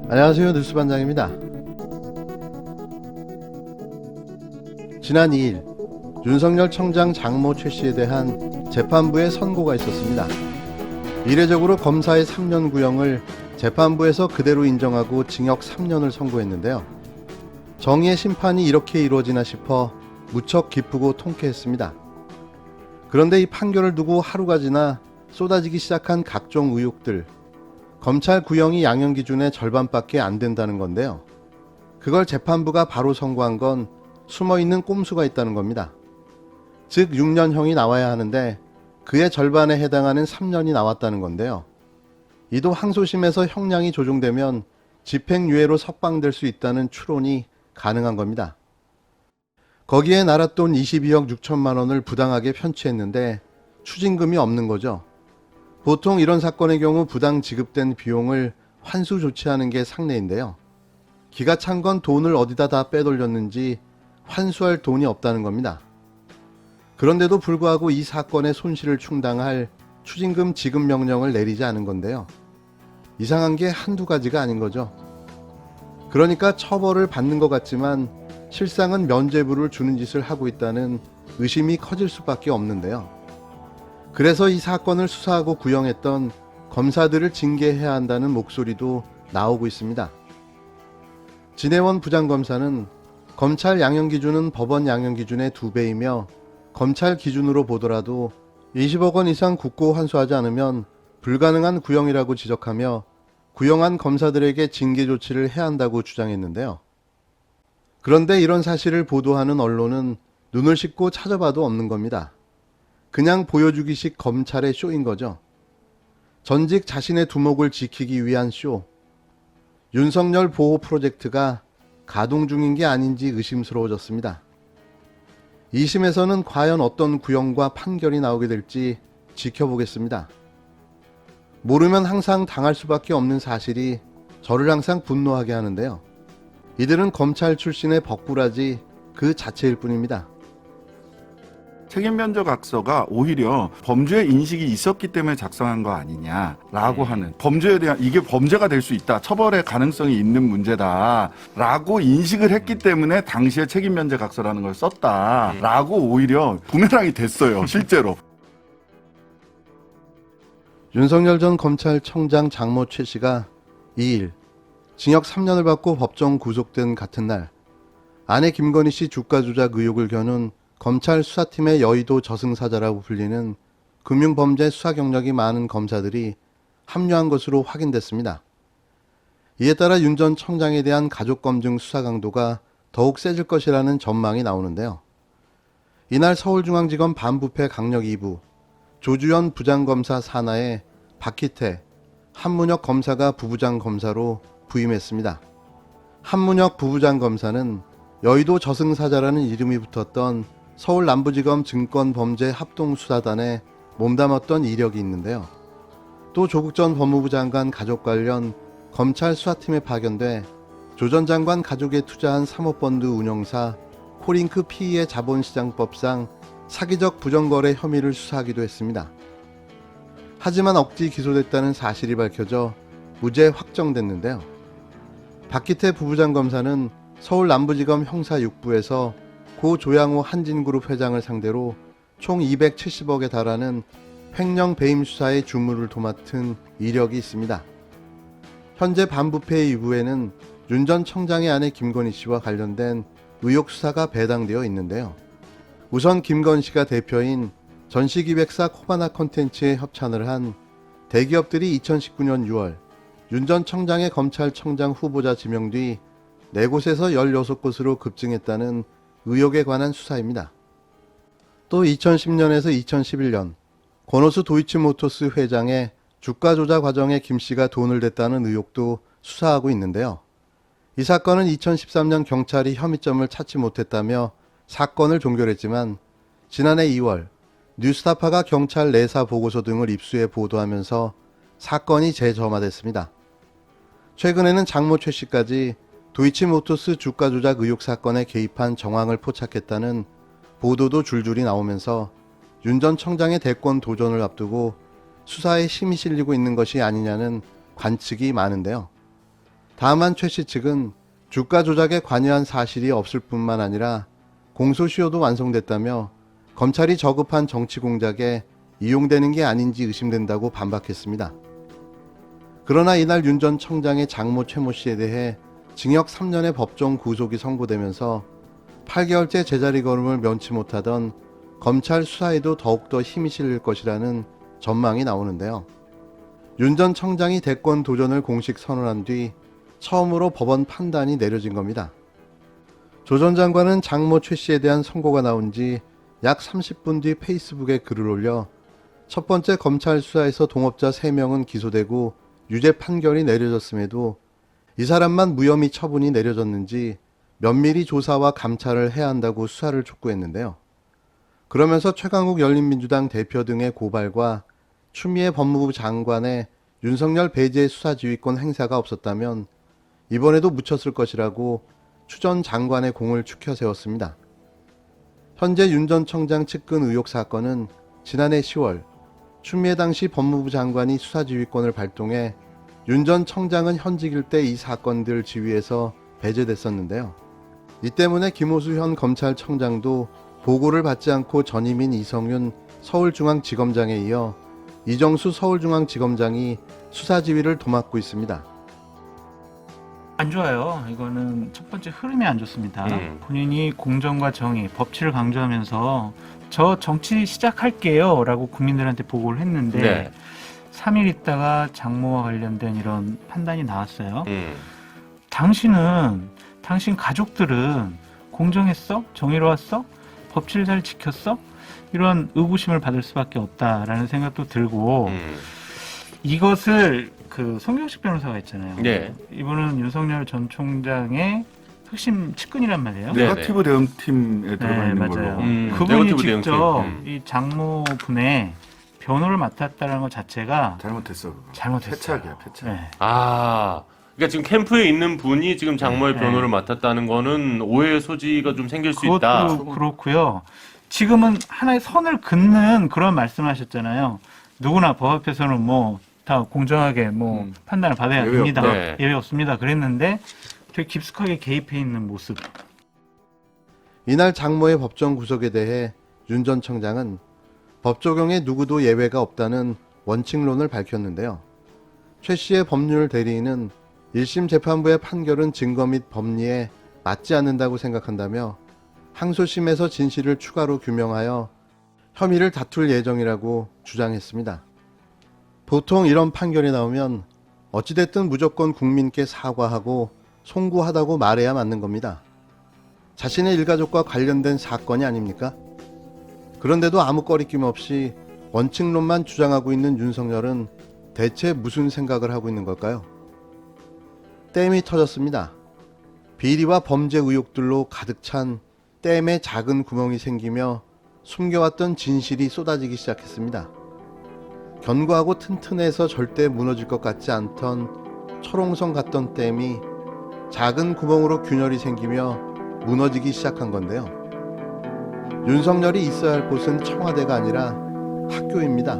안녕하세요. 뉴스반장입니다. 지난 2일 윤석열 청장 장모 최 씨에 대한 재판부의 선고가 있었습니다. 이례적으로 검사의 3년 구형을 재판부에서 그대로 인정하고 징역 3년을 선고했는데요. 정의의 심판이 이렇게 이루어지나 싶어 무척 기쁘고 통쾌했습니다. 그런데 이 판결을 두고 하루가 지나 쏟아지기 시작한 각종 의혹들, 검찰 구형이 양형 기준의 절반밖에 안 된다는 건데요. 그걸 재판부가 바로 선고한 건 숨어있는 꼼수가 있다는 겁니다. 즉 6년형이 나와야 하는데 그의 절반에 해당하는 3년이 나왔다는 건데요. 이도 항소심에서 형량이 조정되면 집행유예로 석방될 수 있다는 추론이 가능한 겁니다. 거기에 나랏돈 22억 6천만 원을 부당하게 편취했는데 추징금이 없는 거죠. 보통 이런 사건의 경우 부당 지급된 비용을 환수 조치하는 게 상례인데요. 기가 찬 건 돈을 어디다 다 빼돌렸는지 환수할 돈이 없다는 겁니다. 그런데도 불구하고 이 사건의 손실을 충당할 추징금 지급 명령을 내리지 않은 건데요. 이상한 게 한두 가지가 아닌 거죠. 그러니까 처벌을 받는 것 같지만 실상은 면죄부를 주는 짓을 하고 있다는 의심이 커질 수밖에 없는데요. 그래서 이 사건을 수사하고 구형했던 검사들을 징계해야 한다는 목소리도 나오고 있습니다. 진해원 부장검사는 검찰 양형 기준은 법원 양형 기준의 2배이며 검찰 기준으로 보더라도 20억 원 이상 국고 환수하지 않으면 불가능한 구형이라고 지적하며 구형한 검사들에게 징계 조치를 해야 한다고 주장했는데요. 그런데 이런 사실을 보도하는 언론은 눈을 씻고 찾아봐도 없는 겁니다. 그냥 보여주기식 검찰의 쇼인 거죠. 전직 자신의 두목을 지키기 위한 쇼. 윤석열 보호 프로젝트가 가동 중인 게 아닌지 의심스러워졌습니다. 2심에서는 과연 어떤 구형과 판결이 나오게 될지 지켜보겠습니다. 모르면 항상 당할 수밖에 없는 사실이 저를 항상 분노하게 하는데요. 이들은 검찰 출신의 벅구라지 그 자체일 뿐입니다. 책임면제각서가 오히려 범죄 인식이 있었기 때문에 작성한 거 아니냐라고 하는, 범죄에 대한, 이게 범죄가 될 수 있다, 처벌의 가능성이 있는 문제다라고 인식을 했기 때문에 당시에 책임면제각서라는 걸 썼다라고 오히려 부메랑이 됐어요, 실제로. 윤석열 전 검찰청장 장모 최 씨가 2일 징역 3년을 받고 법정 구속된 같은 날, 아내 김건희 씨 주가 조작 의혹을 겨눈 검찰 수사팀의 여의도 저승사자라고 불리는 금융범죄 수사 경력이 많은 검사들이 합류한 것으로 확인됐습니다. 이에 따라 윤 전 청장에 대한 가족검증 수사 강도가 더욱 세질 것이라는 전망이 나오는데요. 이날 서울중앙지검 반부패 강력 2부 조주현 부장검사 산하에 박희태, 한문혁 검사가 부부장 검사로 부임했습니다. 한문혁 부부장 검사는 여의도 저승사자라는 이름이 붙었던 서울 남부지검 증권범죄 합동수사단에 몸담았던 이력이 있는데요. 또 조국 전 법무부 장관 가족 관련 검찰 수사팀에 파견돼 조 전 장관 가족에 투자한 사모펀드 운영사 코링크 PE의 자본시장법상 사기적 부정거래 혐의를 수사하기도 했습니다. 하지만 억지 기소됐다는 사실이 밝혀져 무죄 확정됐는데요. 박기태 부부장 검사는 서울 남부지검 형사 6부에서 고 조양호 한진그룹 회장을 상대로 총 270억에 달하는 횡령 배임 수사의 주무를 도맡은 이력이 있습니다. 현재 반부패 2부에는 윤 전 청장의 아내 김건희 씨와 관련된 의혹 수사가 배당되어 있는데요. 우선 김건희 씨가 대표인 전시기획사 코바나 콘텐츠에 협찬을 한 대기업들이 2019년 6월 윤 전 청장의 검찰청장 후보자 지명 뒤 4곳에서 16곳으로 급증했다는 의혹에 관한 수사입니다. 또 2010년에서 2011년 권오수 도이치모터스 회장의 주가 조작 과정에 김 씨가 돈을 댔다는 의혹도 수사하고 있는데요. 이 사건은 2013년 경찰이 혐의점을 찾지 못했다며 사건을 종결했지만 지난해 2월 뉴스타파가 경찰 내사 보고서 등을 입수해 보도하면서 사건이 재점화됐습니다. 최근에는 장모 최 씨까지 도이치모터스 주가 조작 의혹 사건에 개입한 정황을 포착했다는 보도도 줄줄이 나오면서 윤 전 청장의 대권 도전을 앞두고 수사에 힘이 실리고 있는 것이 아니냐는 관측이 많은데요. 다만 최 씨 측은 주가 조작에 관여한 사실이 없을 뿐만 아니라 공소시효도 완성됐다며 검찰이 저급한 정치 공작에 이용되는 게 아닌지 의심된다고 반박했습니다. 그러나 이날 윤 전 청장의 장모 최모 씨에 대해 징역 3년의 법정 구속이 선고되면서 8개월째 제자리 걸음을 면치 못하던 검찰 수사에도 더욱더 힘이 실릴 것이라는 전망이 나오는데요. 윤 전 청장이 대권 도전을 공식 선언한 뒤 처음으로 법원 판단이 내려진 겁니다. 조 전 장관은 장모 최 씨에 대한 선고가 나온 지 약 30분 뒤 페이스북에 글을 올려 첫 번째 검찰 수사에서 동업자 3명은 기소되고 유죄 판결이 내려졌음에도 이 사람만 무혐의 처분이 내려졌는지 면밀히 조사와 감찰을 해야 한다고 수사를 촉구했는데요. 그러면서 최강욱 열린민주당 대표 등의 고발과 추미애 법무부 장관의 윤석열 배제 수사지휘권 행사가 없었다면 이번에도 묻혔을 것이라고 추 전 장관의 공을 추켜 세웠습니다. 현재 윤 전 청장 측근 의혹 사건은 지난해 10월 추미애 당시 법무부 장관이 수사지휘권을 발동해 윤 전 청장은 현직일 때 이 사건들 지휘에서 배제됐었는데요. 이 때문에 김호수 현 검찰청장도 보고를 받지 않고 전임인 이성윤 서울중앙지검장에 이어 이정수 서울중앙지검장이 수사지휘를 도맡고 있습니다. 안 좋아요. 이거는 첫 번째 흐름이 안 좋습니다. 본인이 공정과 정의, 법치를 강조하면서 저 정치 시작할게요 라고 국민들한테 보고를 했는데 네. 3일 있다가 장모와 관련된 이런 판단이 나왔어요. 당신 가족들은 공정했어? 정의로웠어? 법치를 잘 지켰어? 이런 의구심을 받을 수밖에 없다라는 생각도 들고 이것을 그 송경식 변호사가 있잖아요. 네. 이분은 윤석열 전 총장의 핵심 측근이란 말이에요. 네. 네거티브 대응팀에 들어가 있는 맞아요. 걸로. 그분이 네거티브 직접 대응팀. 이 장모분의 변호를 맡았다는 것 자체가 잘못했어. 그거. 잘못했어요. 패착이야, 패착. 네. 그러니까 지금 캠프에 있는 분이 지금 장모의 네. 변호를 맡았다는 거는 오해의 소지가 좀 생길 수 있다. 그것도 그렇고요. 지금은 하나의 선을 긋는 그런 말씀하셨잖아요. 누구나 법 앞에서는 뭐 다 공정하게 뭐 판단을 받아야 예외 됩니다. 없다. 네. 예외 없습니다. 그랬는데 되게 깊숙하게 개입해 있는 모습. 이날 장모의 법정 구속에 대해 윤 전 청장은 법 적용에 누구도 예외가 없다는 원칙론을 밝혔는데요. 최 씨의 법률 대리인은 1심 재판부의 판결은 증거 및 법리에 맞지 않는다고 생각한다며 항소심에서 진실을 추가로 규명하여 혐의를 다툴 예정이라고 주장했습니다. 보통 이런 판결이 나오면 어찌됐든 무조건 국민께 사과하고 송구하다고 말해야 맞는 겁니다. 자신의 일가족과 관련된 사건이 아닙니까? 그런데도 아무 꺼리낌 없이 원칙론만 주장하고 있는 윤석열은 대체 무슨 생각을 하고 있는 걸까요? 댐이 터졌습니다. 비리와 범죄 의혹들로 가득 찬 댐에 작은 구멍이 생기며 숨겨왔던 진실이 쏟아지기 시작했습니다. 견고하고 튼튼해서 절대 무너질 것 같지 않던 철옹성 같던 댐이 작은 구멍으로 균열이 생기며 무너지기 시작한 건데요. 윤석열이 있어야 할 곳은 청와대가 아니라 학교입니다.